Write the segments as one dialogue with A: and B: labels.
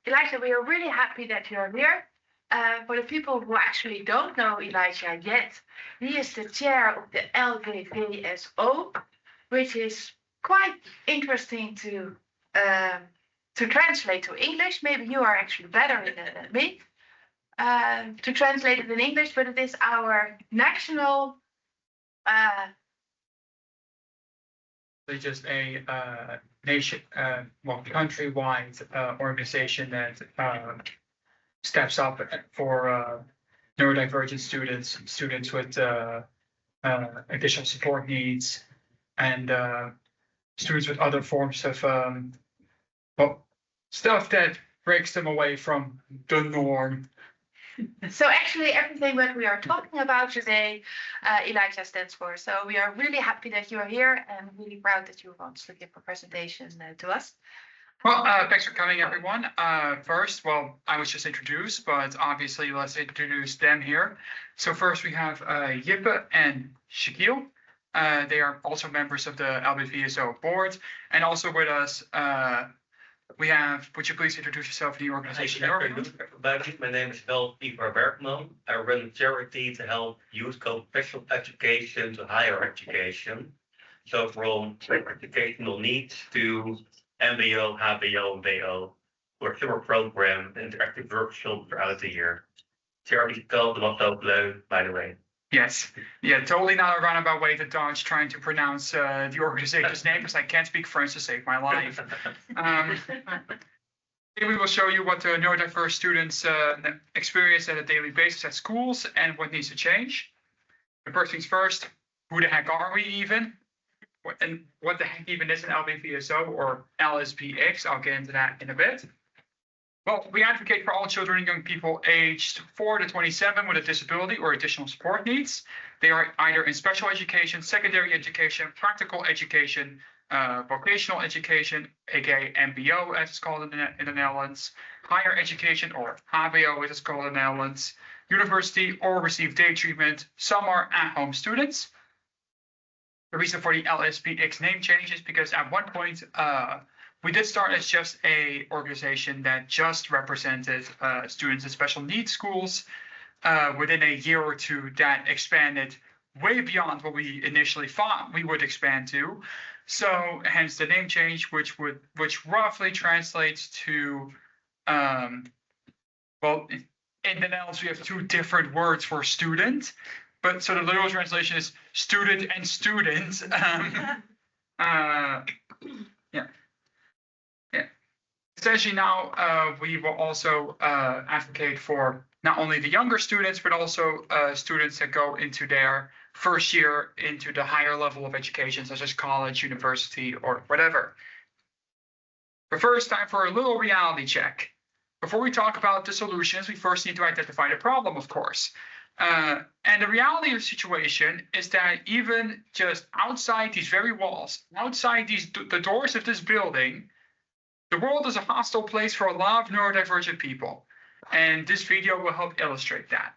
A: Elijah, we are really happy that you're here. For the people who actually don't know Elijah yet, he is the chair of the LVVSO, which is quite interesting to translate to English. Maybe you are actually better in it than me to translate it in English, but it is our national.
B: Just a nation, countrywide organization that steps up for neurodivergent students with additional support needs, and students with other forms of stuff that breaks them away from the norm.
A: So actually everything that we are talking about today, Elijah stands for. So we are really happy that you are here and really proud that you want to give a presentation to us.
B: Well, thanks for coming, everyone. First, well, I was just introduced, but obviously let's introduce them here. So first we have Jippe and Shaquille. They are also members of the LBVSO board, and also with us we have, would you please introduce yourself and the organization?
C: My name is Ivar Bergman. I run a charity to help youth go professional education to higher education. So from educational needs to MBO, HBO, and BO, for a summer program, interactive workshops throughout the year. Charity called the motto bleu, by the way.
B: Yes, yeah, totally not a roundabout way to dodge trying to pronounce the organization's name, because I can't speak French to save my life. We will show you what the neurodiverse students experience on a daily basis at schools and what needs to change. The first things first, who the heck are we even? And what the heck even is an LBVSO or LSPX? I'll get into that in a bit. Well, we advocate for all children and young people aged 4 to 27 with a disability or additional support needs. They are either in special education, secondary education, practical education, vocational education, aka MBO as it's called in the Netherlands, higher education or HBO as it's called in the Netherlands, university or receive day treatment. Some are at-home students. The reason for the LSPX name change is because at one point, we did start as just a organization that just represented students in special needs schools. Within a year or two, that expanded way beyond what we initially thought we would expand to. So hence the name change, which roughly translates to, well, in the Netherlands we have two different words for student, but so the literal translation is student and student. Yeah. Essentially now we will also advocate for not only the younger students, but also students that go into their first year into the higher level of education, such as college, university, or whatever. But first, time for a little reality check. Before we talk about the solutions, we first need to identify the problem, of course. And the reality of the situation is that even just outside these very walls, outside the doors of this building, the world is a hostile place for a lot of neurodivergent people, and this video will help illustrate that.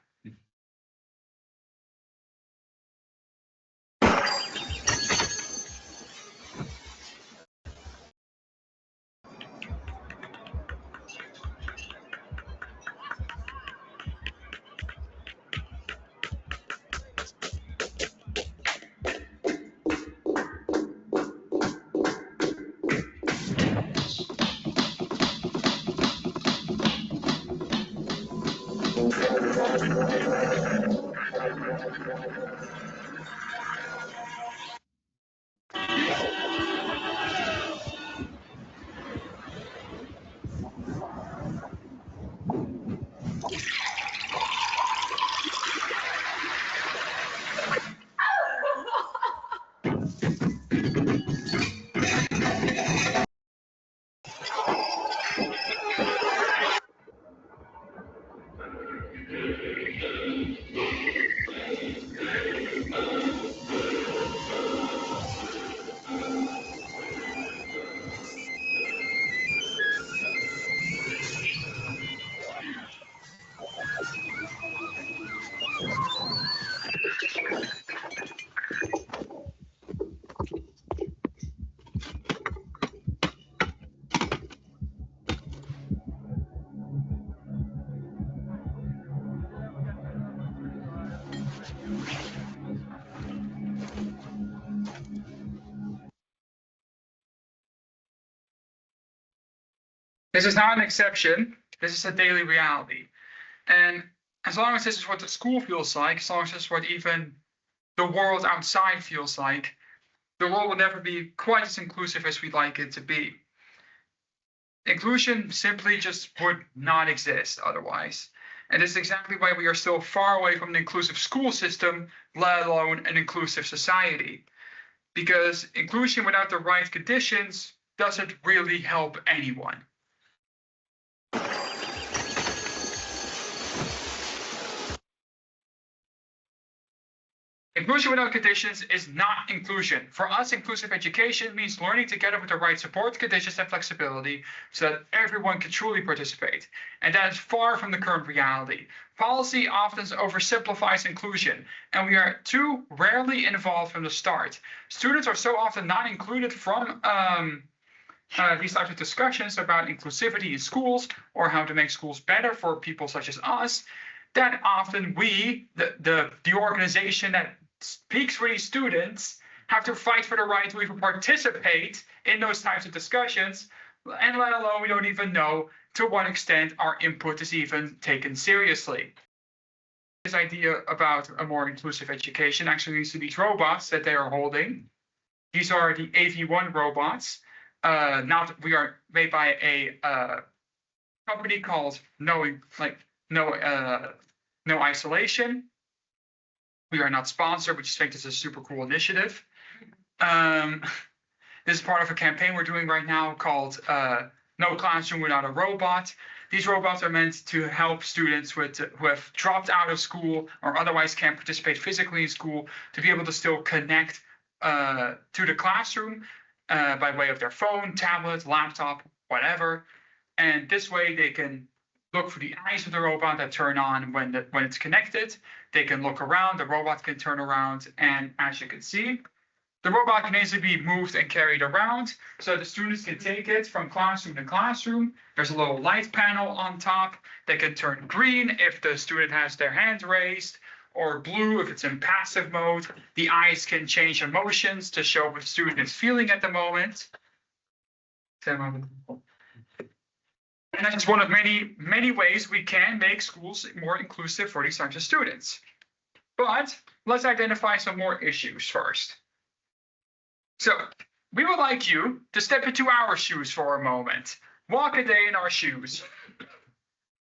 B: This is not an exception. This is a daily reality. And as long as this is what the school feels like, as long as this is what even the world outside feels like, the world will never be quite as inclusive as we'd like it to be. Inclusion simply just would not exist otherwise. And this is exactly why we are still far away from an inclusive school system, let alone an inclusive society. Because inclusion without the right conditions doesn't really help anyone. Inclusion without conditions is not inclusion. For us, inclusive education means learning together with the right support, conditions, and flexibility so that everyone can truly participate. And that is far from the current reality. Policy often oversimplifies inclusion, and we are too rarely involved from the start. Students are so often not included from these types of discussions about inclusivity in schools or how to make schools better for people such as us, that often we, the organization that speaks for these students, have to fight for the right to even participate in those types of discussions, and let alone we don't even know to what extent our input is even taken seriously. This idea about a more inclusive education actually leads to these robots that they are holding. These are the AV1 robots. We are made by a company called No Isolation. We are not sponsored, we just think this is a super cool initiative. This is part of a campaign we're doing right now called No Classroom Without a Robot. These robots are meant to help students who have dropped out of school or otherwise can't participate physically in school to be able to still connect to the classroom by way of their phone, tablet, laptop, whatever. And this way they can look for the eyes of the robot that turn on when it's connected. They can look around, the robot can turn around, and as you can see, the robot can easily be moved and carried around so the students can take it from classroom to classroom. There's a little light panel on top that can turn green if the student has their hand raised, or blue if it's in passive mode. The eyes can change emotions to show what the student is feeling at the moment. And that's one of many, many ways we can make schools more inclusive for these types of students. But let's identify some more issues first. So we would like you to step into our shoes for a moment. Walk a day in our shoes.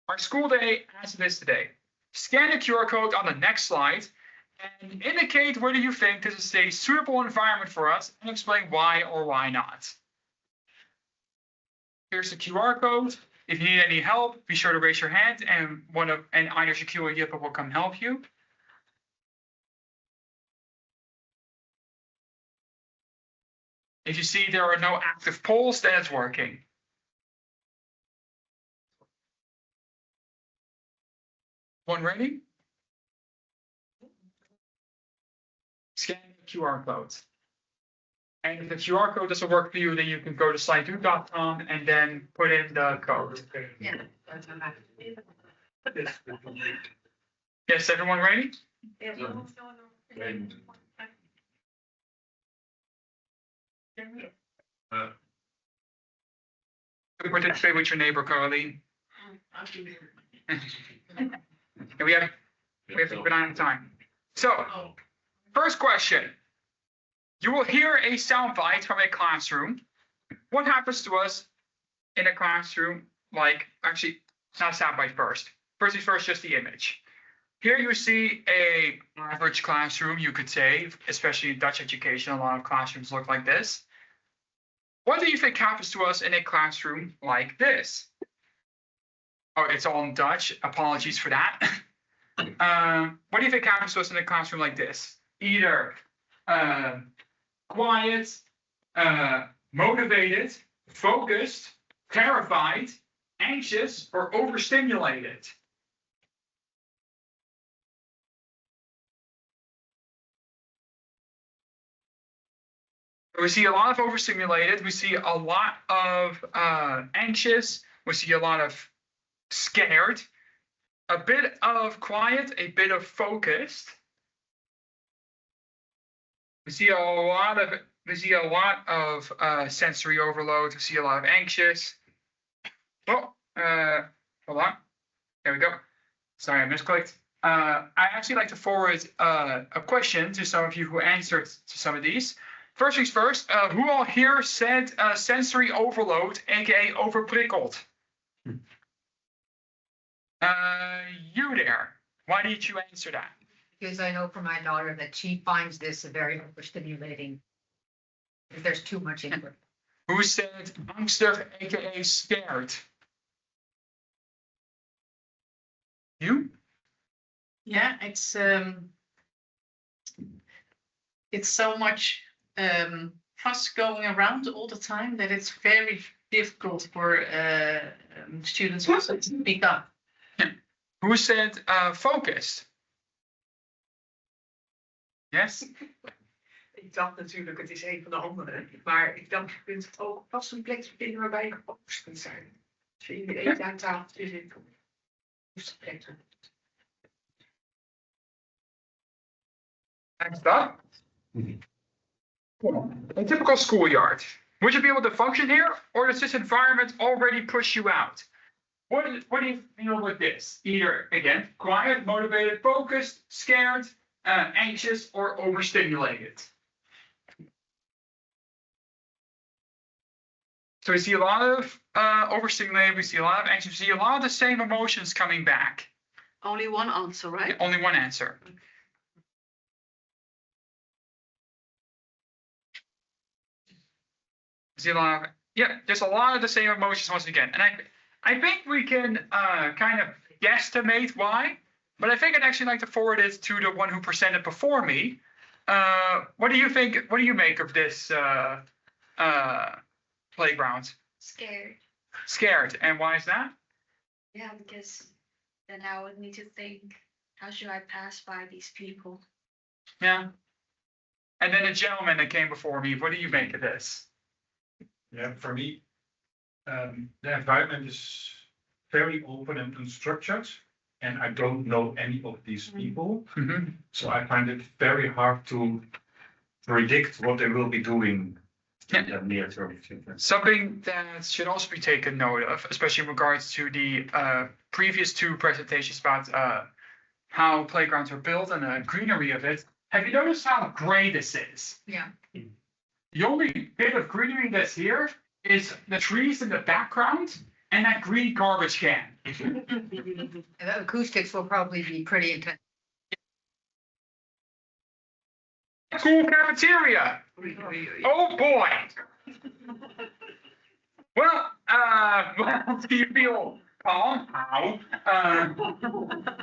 B: Our school day as it is today. Scan the QR code on the next slide and indicate whether you think this is a suitable environment for us and explain why or why not. Here's the QR code. If you need any help, be sure to raise your hand and either Shaquille or Yippa will come help you. If you see there are no active polls, then it's working. One ready? Scan the QR code. And if the QR code doesn't work for you, then you can go to slido.com and then put in the code.
A: Yeah.
B: Yes, everyone ready?
A: Yeah.
B: Participate with your neighbor, Caroline. we have to put on time. So, first question. You will hear a soundbite from a classroom. What happens to us in a classroom? Actually, it's not a soundbite first. First things first, just the image. Here you see a average classroom, you could say, especially in Dutch education, a lot of classrooms look like this. What do you think happens to us in a classroom like this? Oh, it's all in Dutch. Apologies for that. What do you think happens to us in a classroom like this? Either quiet, motivated, focused, terrified, anxious, or overstimulated. We see a lot of overstimulated, we see a lot of anxious, we see a lot of scared, a bit of quiet, a bit of focused. We see a lot of sensory overload, we see a lot of anxious. Oh, hold on. There we go. Sorry, I misclicked. I actually like to forward a question to some of you who answered to some of these. First things first, who all here said sensory overload, aka overprikkeled? You there. Why did you answer that?
D: Because I know from my daughter that she finds this a very overstimulating. If there's too much input.
B: Who said angstig, aka scared? You?
E: Yeah, it's so much fuss going around all the time that it's very difficult for students also to speak up.
B: Who said focused? Yes?
F: Ik dacht natuurlijk, het is een van de anderen. Maar ik dacht, je kunt het ook vast een plek vinden waarbij je gefocust kunt zijn. Als je in de eten aan tafeltje zit.
B: Next up. A typical schoolyard. Would you be able to function here, or does this environment already push you out? What do you feel with this? Either, again, quiet, motivated, focused, scared, anxious, or overstimulated? So we see a lot of overstimulated, we see a lot of anxious, we see a lot of the same emotions coming back.
E: Only one answer, right?
B: Only one answer. See a lot of, yeah, there's a lot of the same emotions once again. And I think we can kind of guesstimate why, but I think I'd actually like to forward it to the one who presented before me. What do you think, what do you make of this playground?
G: Scared.
B: Scared, and why is that?
G: Yeah, because then I would need to think, how should I pass by these people?
B: Yeah. And then the gentleman that came before me, what do you make of this?
H: Yeah, for me, the environment is very open and unstructured, and I don't know any of these people.
B: Mm-hmm.
H: So I find it very hard to predict what they will be doing in the near term.
B: Something that should also be taken note of, especially in regards to the previous two presentations about how playgrounds are built and the greenery of it. Have you noticed how gray this is?
D: Yeah.
B: The only bit of greenery that's here is the trees in the background and that green garbage can.
D: And the acoustics will probably be pretty intense.
B: Cool cafeteria. Oh boy. Well, do you feel calm? How?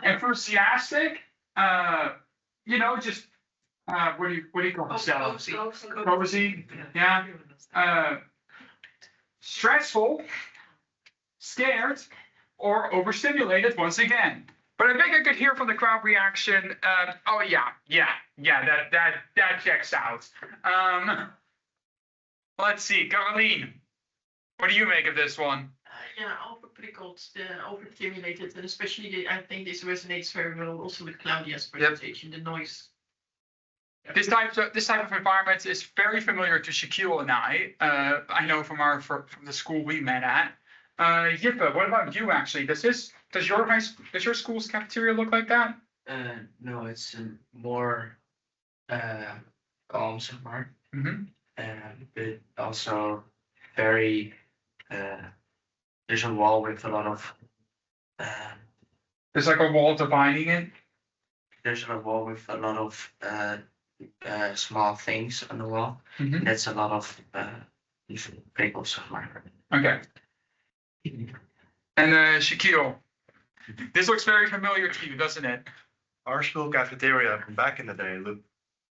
B: Enthusiastic? You know, just what do you call yourself? Cozy. Yeah. Stressful, scared, or overstimulated once again. But I think I could hear from the crowd reaction. Oh yeah, that checks out. Let's see, Caroline, what do you make of this one?
F: Yeah, overprickled, overstimulated, and especially I think this resonates very well also with Claudia's presentation, the noise.
B: This type of environment is very familiar to Shaquille and I know from the school we met at. Jippe, what about you actually? Does your school's cafeteria look like that?
I: No, it's more calm somewhere.
B: Mm-hmm.
I: But also very there's a wall with a lot of
B: There's like a wall dividing it.
I: there's a wall with a lot of small things on the wall.
B: Mm-hmm.
I: That's a lot of different pickles somewhere.
B: Okay. And Shaquille, this looks very familiar to you, doesn't it?
J: Our school cafeteria from back in the day looked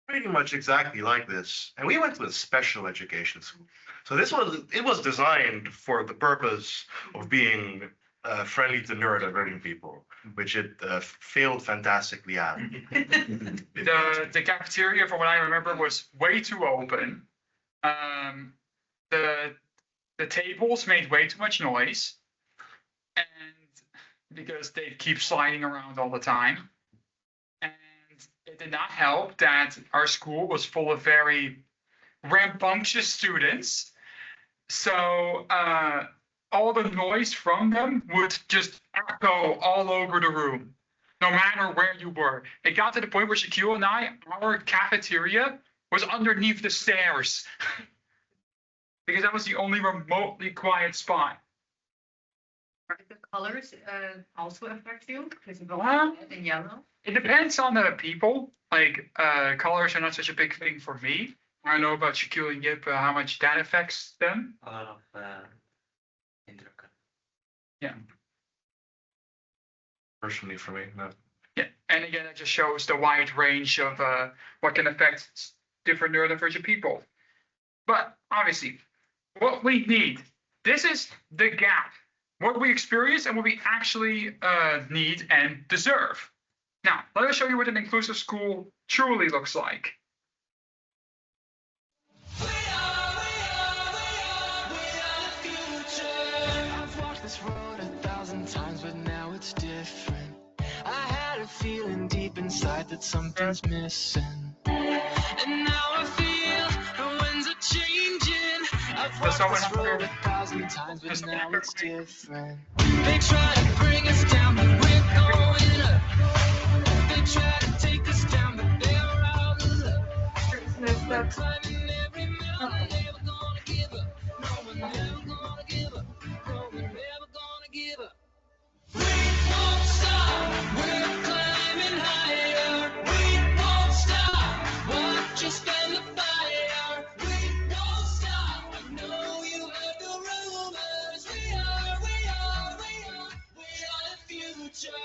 J: pretty much exactly like this. And we went to a special education school. So it was designed for the purpose of being friendly to neurodivergent people, which it failed fantastically at.
B: The cafeteria, from what I remember, was way too open. The tables made way too much noise, and because they keep sliding around all the time. And it did not help that our school was full of very rambunctious students. So all the noise from them would just echo all over the room, no matter where you were. It got to the point where Shaquille and I, our cafeteria was underneath the stairs because that was the only remotely quiet spot.
D: The colors also affect you? Because it's
B: Well,
D: red and yellow.
B: It depends on the people. Like colors are not such a big thing for me. I don't know about Shaquille and Yip, how much that affects them.
I: A lot of indrukken.
B: Yeah.
J: Personally, for me, no.
B: Yeah, and again, it just shows the wide range of what can affect different neurodivergent people. But obviously, what we need, this is the gap. What we experience and what we actually need and deserve. Now, let us show you what an inclusive school truly looks like.
K: I've walked this road 1,000 times, but now it's different. I had a feeling deep inside that something's missing. And now I feel the winds are changing. I've walked this road 1,000 times, but now it's different. They try to bring us down, but we're going up. They try to take us down, but they're out of luck. We're climbing every mountain, never gonna give up. No, we're never gonna give up. No, we're never gonna give up. We won't stop. We're climbing higher. We won't stop. Watch us spend the fire. We won't stop. I know you heard the rumors. We are the future. We are the future.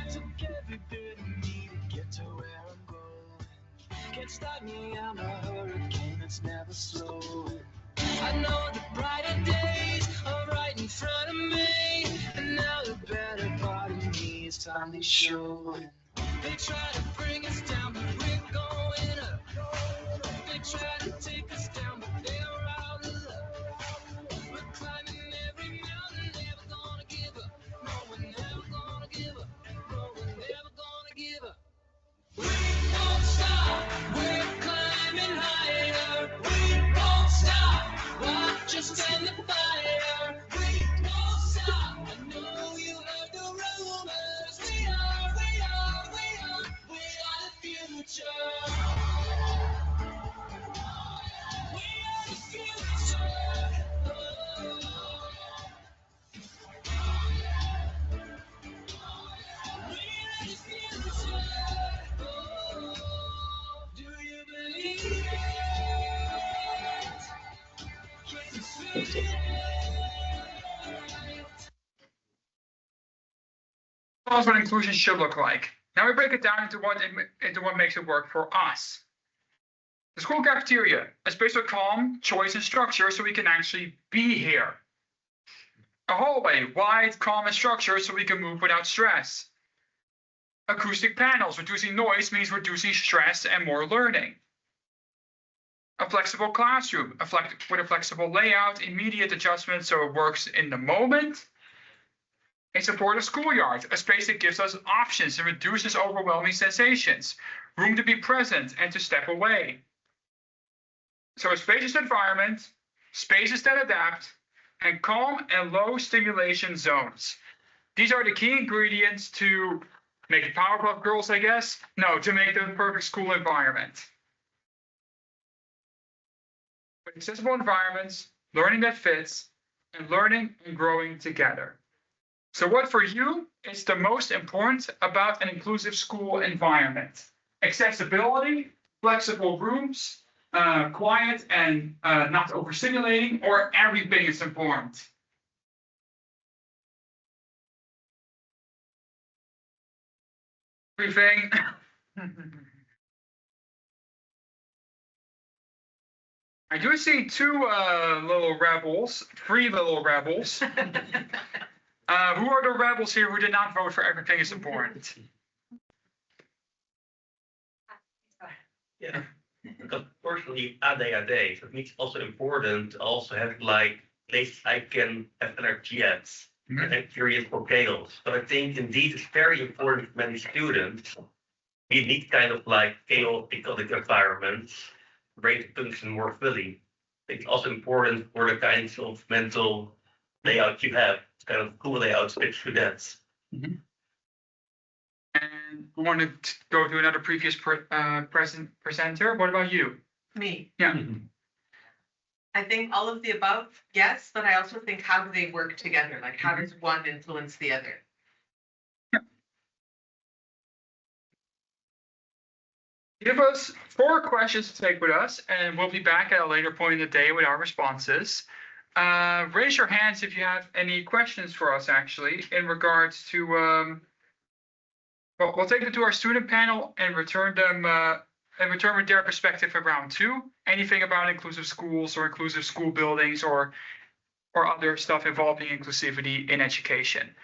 K: Took every bit of me to get to where I'm going. Can't stop me, I'm a hurricane that's never slowing. I know the brighter days are right in front of me, and now the better part of me is finally showing. They try to bring us down, but we're going up. They try to take us down, but they're out of luck. We're climbing every mountain, never gonna give up. No, we're never gonna give up. No, we're never gonna give up. We won't stop. We're climbing higher. We won't stop. Watch us stand the fire. We won't stop. I know you heard the rumors. We are the future. We are the future. Do you believe it? Can you feel it?
B: That's what inclusion should look like. Now we break it down into what makes it work for us. The school cafeteria, a space of calm, choice, and structure so we can actually be here. A hallway, wide, calm, and structured so we can move without stress. Acoustic panels, reducing noise means reducing stress and more learning. A flexible classroom, with a flexible layout, immediate adjustments so it works in the moment. A supportive schoolyard, a space that gives us options and reduces overwhelming sensations. Room to be present and to step away. So a spacious environment, spaces that adapt, and calm and low stimulation zones. These are the key ingredients to make it Powerpuff Girls, I guess. No, to make the perfect school environment. With accessible environments, learning that fits, and learning and growing together. So what for you is the most important about an inclusive school environment? Accessibility, flexible rooms, quiet and not overstimulating, or everything is important? Everything. I do see three little rebels. Who are the rebels here who did not vote for everything is important?
C: Yeah, because personally, ADHD, so it means also important to also have like places I can have energy at.
B: Mhm.
C: And I'm curious for chaos. So I think indeed it's very important for many students. You need kind of like chaotic environments, where to function more fully. It's also important for the kinds of mental layout you have. It's kind of cool layouts fit through that.
B: And we want to go to another previous presenter. What about you?
F: Me.
B: Yeah.
F: I think all of the above, yes, but I also think how do they work together? Like how does one influence the other?
B: Give us 4 questions to take with us, and we'll be back at a later point in the day with our responses. Raise your hands if you have any questions for us, actually, in regards to. Well, we'll take them to our student panel and return with their perspective for round 2. Anything about inclusive schools or inclusive school buildings or other stuff involving inclusivity in education.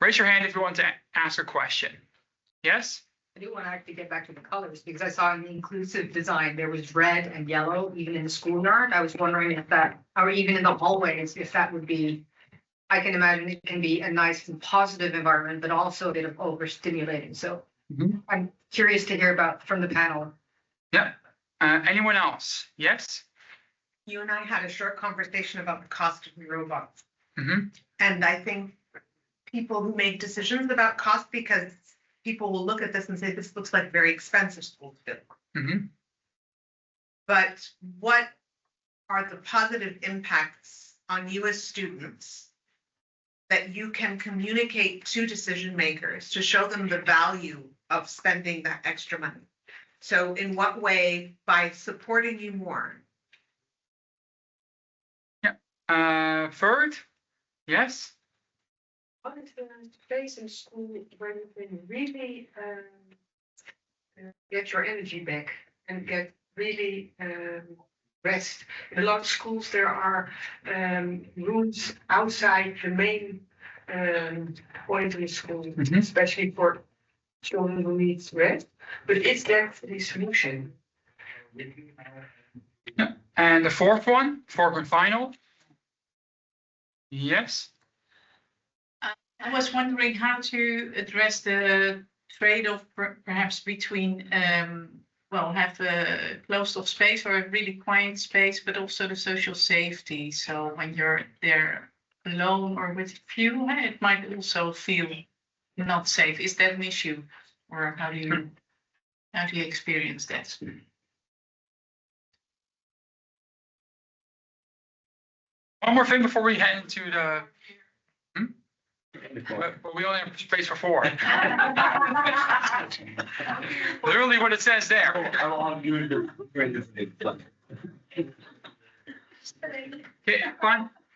B: Raise your hand if you want to ask a question. Yes?
D: I do want to actually get back to the colors because I saw in the inclusive design, there was red and yellow, even in the schoolyard. I was wondering if that, or even in the hallways, if that would be, I can imagine it can be a nice and positive environment, but also a bit of overstimulating. So I'm curious to hear about from the panel.
B: Yeah. Anyone else? Yes?
F: You and I had a short conversation about the cost of the robots.
B: Mm-hmm.
F: And I think people who make decisions about cost, because people will look at this and say, this looks like very expensive school to build.
B: Mm-hmm.
F: But what are the positive impacts on you as students that you can communicate to decision makers to show them the value of spending that extra money? So in what way, by supporting you more?
B: Yeah. Third? Yes?
L: What is the space in school where you can really get your energy back and get really rest? In a lot of schools, there are rooms outside the main point of the school, especially for children who need rest. But is that the solution?
B: Yeah. And the fourth one final? Yes?
E: I was wondering how to address the trade-off perhaps between, have a closed-off space or a really quiet space, but also the social safety. So when you're there alone or with few, it might also feel not safe. Is that an issue, or how do you experience that?
B: One more thing before we head into the. But we only have space for 4. Literally what it says there. Okay,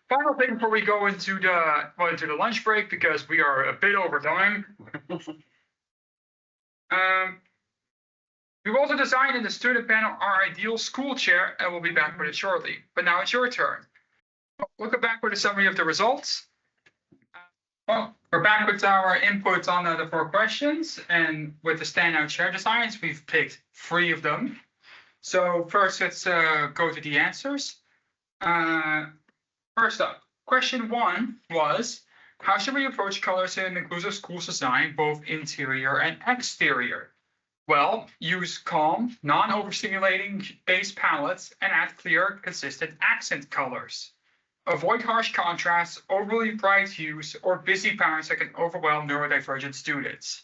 B: final thing before we go into the lunch break, because we are a bit over time. We've also designed in the student panel our ideal school chair, and we'll be back with it shortly. But now it's your turn. We'll go back with a summary of the results. Well, we're back with our inputs on the 4 questions, and with the standout chair designs, we've picked 3 of them. So first, let's go to the answers. First up, question 1 was, how should we approach colors in inclusive schools design, both interior and exterior? Well, use calm, non-overstimulating base palettes and add clear, consistent accent colors. Avoid harsh contrasts, overly bright hues, or busy patterns that can overwhelm neurodivergent students.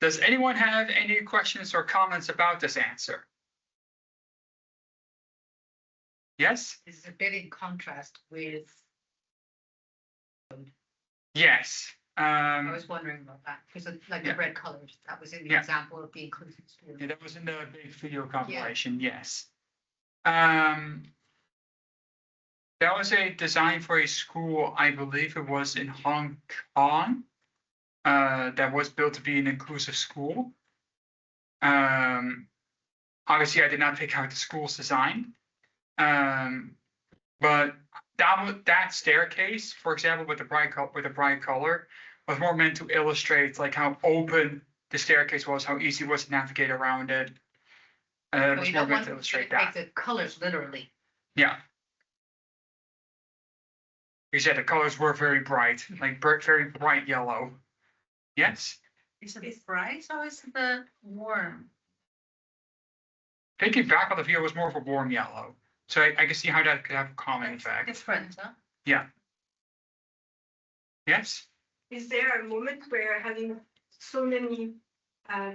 B: Does anyone have any questions or comments about this answer? Yes?
D: This is a bit in contrast with.
B: Yes.
D: I was wondering about that because like
B: Yeah.
D: the red colors, that was in the
B: Yeah.
D: example of the inclusive school.
B: Yeah, that was in the big video compilation, yes. That was a design for a school, I believe it was in Hong Kong, that was built to be an inclusive school. Obviously, I did not pick out the school's design, but that staircase, for example, with the bright color, was more meant to illustrate like how open the staircase was, how easy it was to navigate around it. It was more meant to illustrate that.
D: Take the colors literally.
B: Yeah. Because yeah, the colors were very bright, like very bright yellow. Yes?
E: Is it bright or is it warm?
B: Taking back on the view was more of a warm yellow. So I can see how that could have a calming effect.
E: Different, huh?
B: Yeah. Yes?
M: Is there a moment where having so many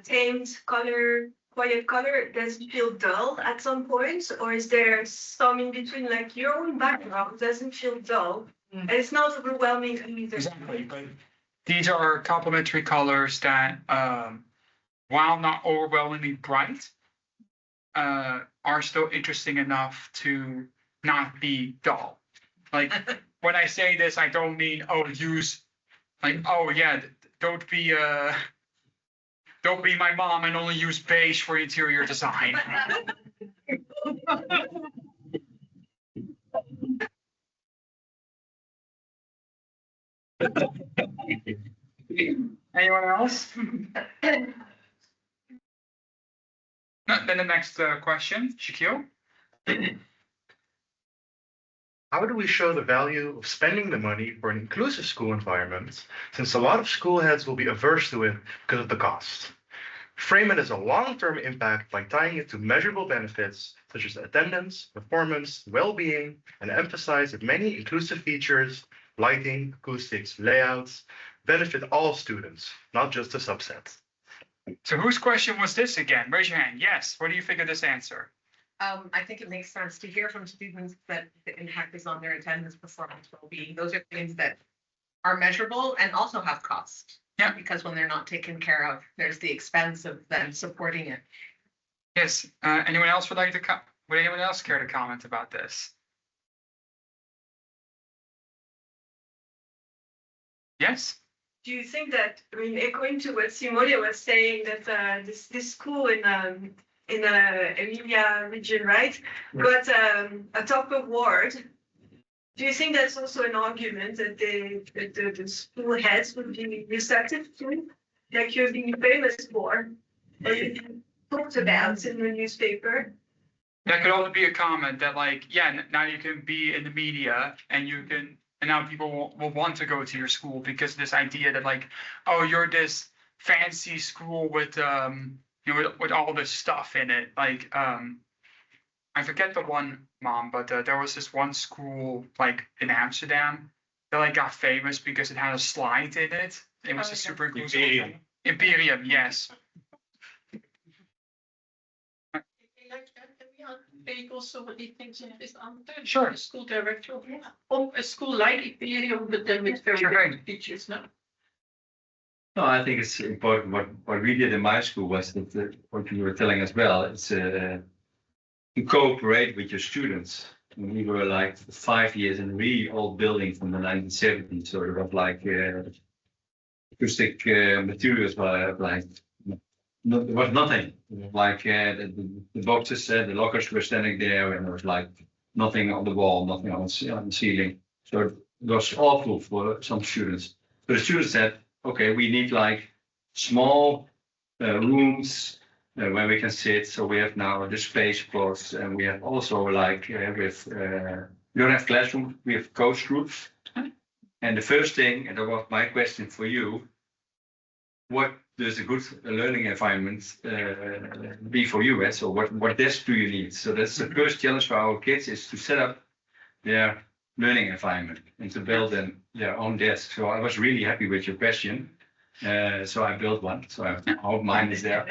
M: tamed color, quiet color, does it feel dull at some point? Or is there some in between, like your own background doesn't feel dull? And it's not overwhelming either.
B: Exactly. But these are complementary colors that, while not overwhelmingly bright, are still interesting enough to not be dull. Like when I say this, I don't mean, oh, use like, oh yeah, don't be my mom and only use beige for interior design. Anyone else? No, then the next question, Shaquille.
J: How do we show the value of spending the money for an inclusive school environment, since a lot of school heads will be averse to it because of the cost? Frame it as a long-term impact by tying it to measurable benefits such as attendance, performance, well-being, and emphasize that many inclusive features, lighting, acoustics, layouts, benefit all students, not just a subset.
B: So whose question was this again? Raise your hand. Yes. What do you think of this answer?
F: I think it makes sense to hear from students that the impact is on their attendance, performance, well-being. Those are things that are measurable and also have cost.
B: Yeah.
F: Because when they're not taken care of, there's the expense of them supporting it.
B: Yes. Anyone else would like to would anyone else care to comment about this? Yes.
M: Do you think that, I mean, echoing to what Simonia was saying, that this school in Emilia region, right, got a top award? Do you think that's also an argument that the school heads would be receptive to, like you're being famous for, or you've been talked about in the newspaper?
B: That could also be a comment that, like, yeah, now you can be in the media and you can, and now people will want to go to your school because this idea that, like, oh, you're this fancy school with you know, with all this stuff in it. Like, I forget the one, Mom, but there was this one school, like, in Amsterdam that, like, got famous because it had a slide in it. It was a super inclusive.
J: Imperium.
B: Imperium, yes.
E: Take also what he thinks of this
B: Sure.
E: the school director of a school like Imperium, but then with very
B: Sure.
E: good teachers now.
N: No, I think it's important. What we did in my school was that what you were telling as well. It's to cooperate with your students. We were like 5 years in a really old building from the 1970s, so it was like acoustic materials were like there was nothing. It was like the boxes, the lockers were standing there, and there was like nothing on the wall, nothing on the ceiling. So it was awful for some students. So the students said, okay, we need like small rooms where we can sit. So we have now the space plots, and we have also like we don't have classrooms, we have coach groups. And the first thing, and that was my question for you, what does a good learning environment be for you? Eh? So what desk do you need? So that's the first challenge for our kids, is to set up their learning environment and to build them their own desk. So I was really happy with your question. So I built one. So I hope mine is there.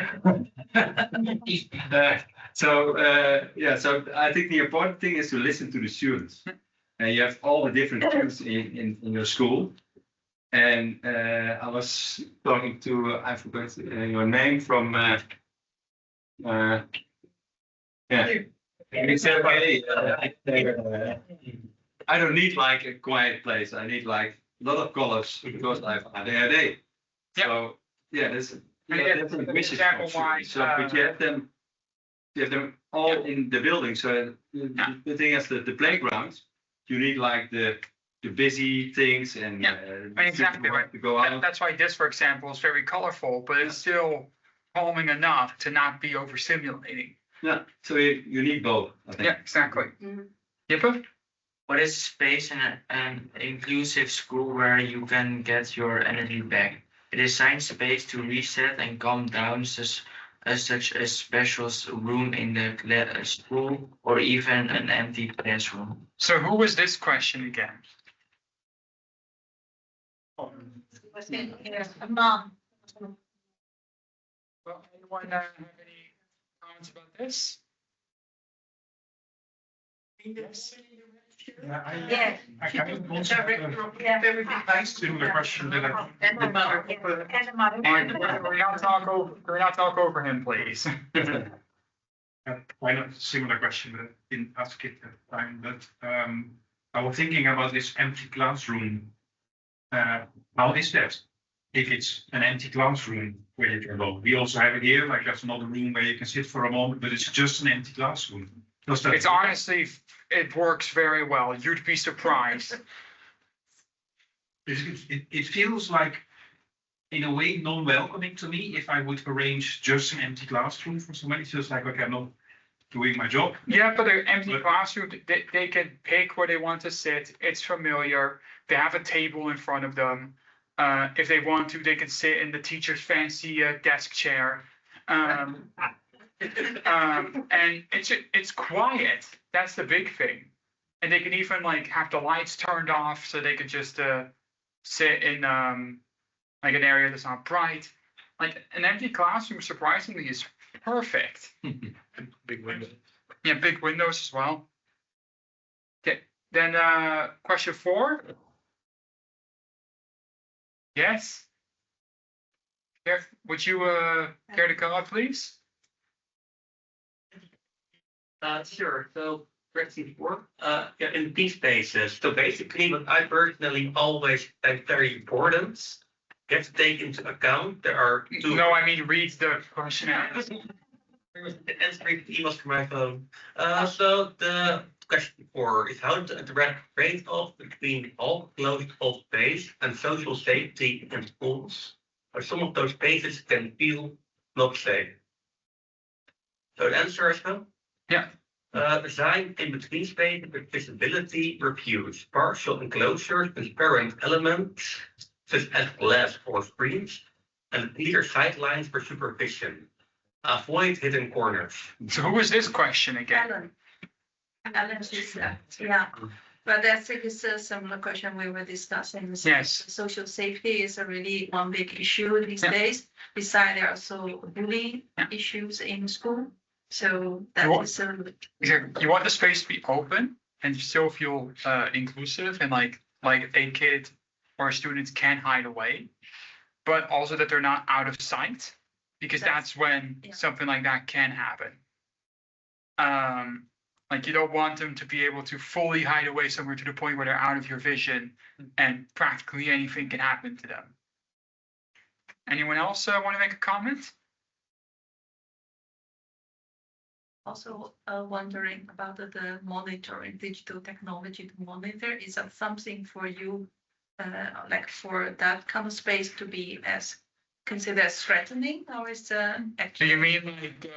N: So I think the important thing is to listen to the students. And you have all the different students in your school. And I was talking to, I forgot your name from, yeah. He said, okay, I don't need like a quiet place. I need like a lot of colors because I have ADHD. So yeah, there's different wishes. So but you have them all in the building. So the thing is that the playground, you need like the busy things and
B: exactly right.
N: To go out.
B: That's why this, for example, is very colorful, but it's still calming enough to not be overstimulating.
N: Yeah, so you need both, I think.
B: Yeah, exactly. Jippe?
I: what is space in an inclusive school where you can get your energy back? A designed space to reset and calm down, such a special room in the school or even an empty classroom.
B: So who was this question again?
E: Mom.
B: Well, anyone have any comments about this? Yes.
H: Yeah,
E: Yeah.
H: I kind of also have
E: Yeah.
H: a very similar question that I.
E: And the mother. And the mother.
B: And we're not talk over him, please.
H: Kind of similar question, but I didn't ask it at the time, but I was thinking about this empty classroom. How is that? If it's an empty classroom where you can go, we also have it here, like there's another room where you can sit for a moment, but it's just an empty classroom. Does that?
B: It's honestly, it works very well. You'd be surprised.
H: It feels like, in a way, non-welcoming to me if I would arrange just an empty classroom for somebody. It feels like, okay, I'm not doing my job.
B: Yeah, but an empty classroom, they can pick where they want to sit. It's familiar. They have a table in front of them. If they want to, they can sit in the teacher's fancy desk chair. And it's quiet. That's the big thing. And they can even like have the lights turned off so they could just sit in like an area that's not bright. Like an empty classroom, surprisingly, is perfect.
J: Big window.
B: Yeah, big windows as well. Okay, then question 4. Yes. Yeah, would you care to come up, please?
C: Sure. So, question 4. Yeah, in these spaces. So basically, what I personally always find very important, get to take into account there are two.
B: No, I mean read the question.
C: Answering emails from my phone. So the question 4 is how to address trade-off between all-inclusive space and social safety in schools, where some of those spaces can feel not safe. So the answer is well.
B: Yeah.
C: Design in between spaces with visibility reviews, partial enclosures, transparent elements such as glass or screens, and clear sidelines for supervision. Avoid hidden corners.
B: So who was this question again?
O: Alan is, yeah, but I think it's a similar question we were discussing.
B: Yes.
O: Social safety is a really one big issue these days. Besides, there are also bullying issues in school. So that is
B: you want the space to be open and still feel inclusive and like a kid or students can hide away, but also that they're not out of sight, because that's when something like that can happen. Like you don't want them to be able to fully hide away somewhere to the point where they're out of your vision and practically anything can happen to them. Anyone else want to make a comment?
O: also wondering about the monitoring, digital technology to monitor. Is that something for you, like for that kind of space to be as considered as threatening, or is
B: Do you mean like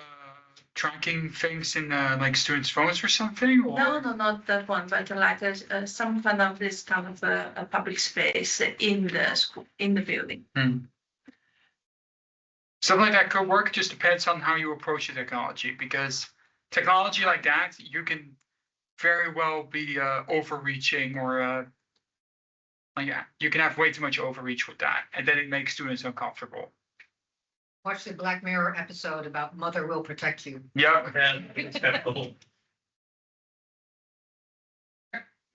B: tracking things in like students' phones or something? Or?
O: No, not that one, but like some kind of this kind of a public space in the school, in the building.
B: Something like that could work. Just depends on how you approach the technology, because technology like that, you can very well be overreaching, or like you can have way too much overreach with that, and then it makes students uncomfortable.
D: Watch the Black Mirror episode about Mother Will Protect You.
B: Yep.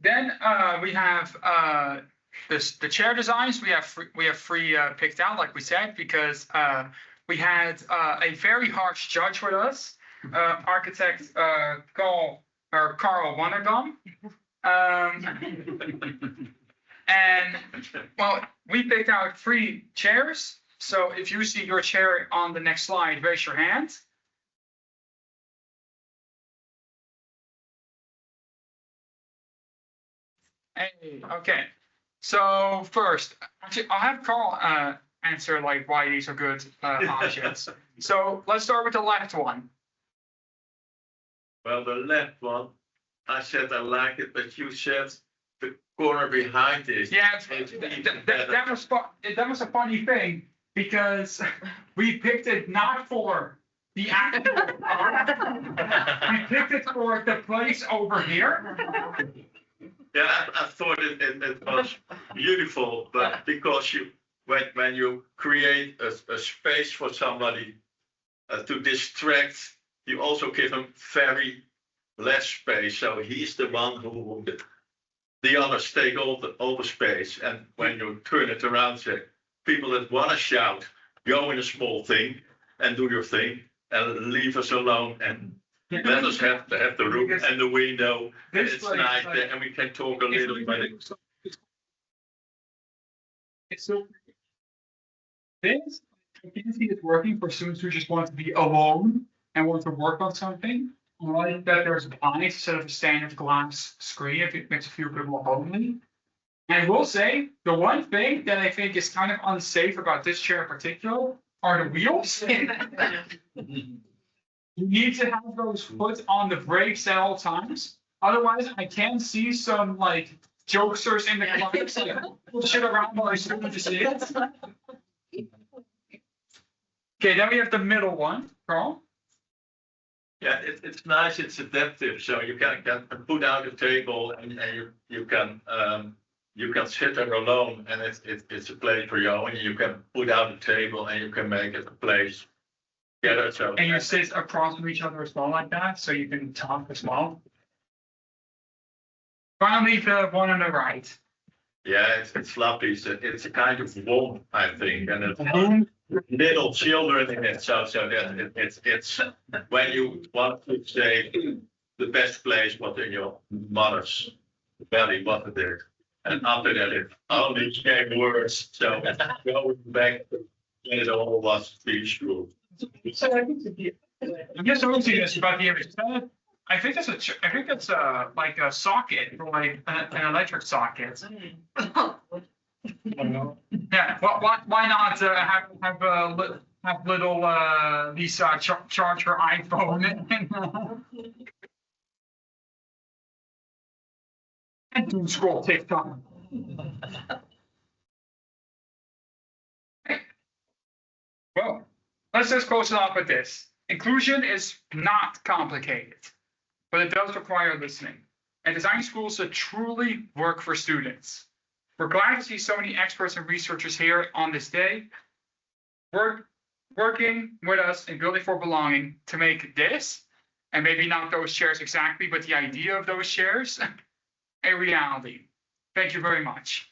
B: Then we have the chair designs. We have three picked out, like we said, because we had a very harsh judge with us, architect Carl Wannerdam. And well, we picked out 3 chairs. So if you see your chair on the next slide, raise your hand. Hey, okay. So first, actually, I'll have Carl answer like why these are good options. So let's start with the left one.
P: Well, the left one I said I like it, but you said the corner behind it.
B: Yeah,
P: it's even
B: that
P: better.
B: was a funny thing because we picked it not for the actual art. We picked it for the place over here.
P: Yeah, I thought it was beautiful, but because when you create a space for somebody to distract, you also give him very less space. So he's the one who the others take all the space. And when you turn it around, say people that want to shout, go in a small thing and do your thing and leave us alone and let us have the room and the window. And it's nice there, and we can talk a little bit.
B: So this, I can see it working for students who just want to be alone and want to work on something. I like that there's blinds instead of a standard glass screen. It makes it feel a bit more homely. And I will say, the one thing that I think is kind of unsafe about this chair in particular are the wheels. You need to have those put on the brakes at all times. Otherwise, I can see some like jokesters in the class like pull shit around while I student is in. Okay, then we have the middle one, Carl.
P: Yeah, it's nice. It's adaptive, so you can put out a table and you can sit there alone, and it's a place for you. And you can put out a table and you can make it a place. Yeah, so.
B: And you sit across from each other as well like that, so you can talk as well. Finally, the one on the right.
P: Yeah, it's lovely. It's a kind of womb, I think, and it's little children in it. So that it's when you want to say the best place was in your mother's belly, wasn't it? And after that, it only came words. So going back to when it all was being true.
B: So I think I'm just noticing this about the image. I think that's like a socket, or like an electric socket. Yeah. Why not have little Lisa charge her iPhone and do scroll TikTok. Well, let's just close it off with this. Inclusion is not complicated, but it does require listening. And design schools that truly work for students. We're glad to see so many experts and researchers here on this day, working with us and building for belonging to make this, and maybe not those chairs exactly, but the idea of those chairs, a reality. Thank you very much.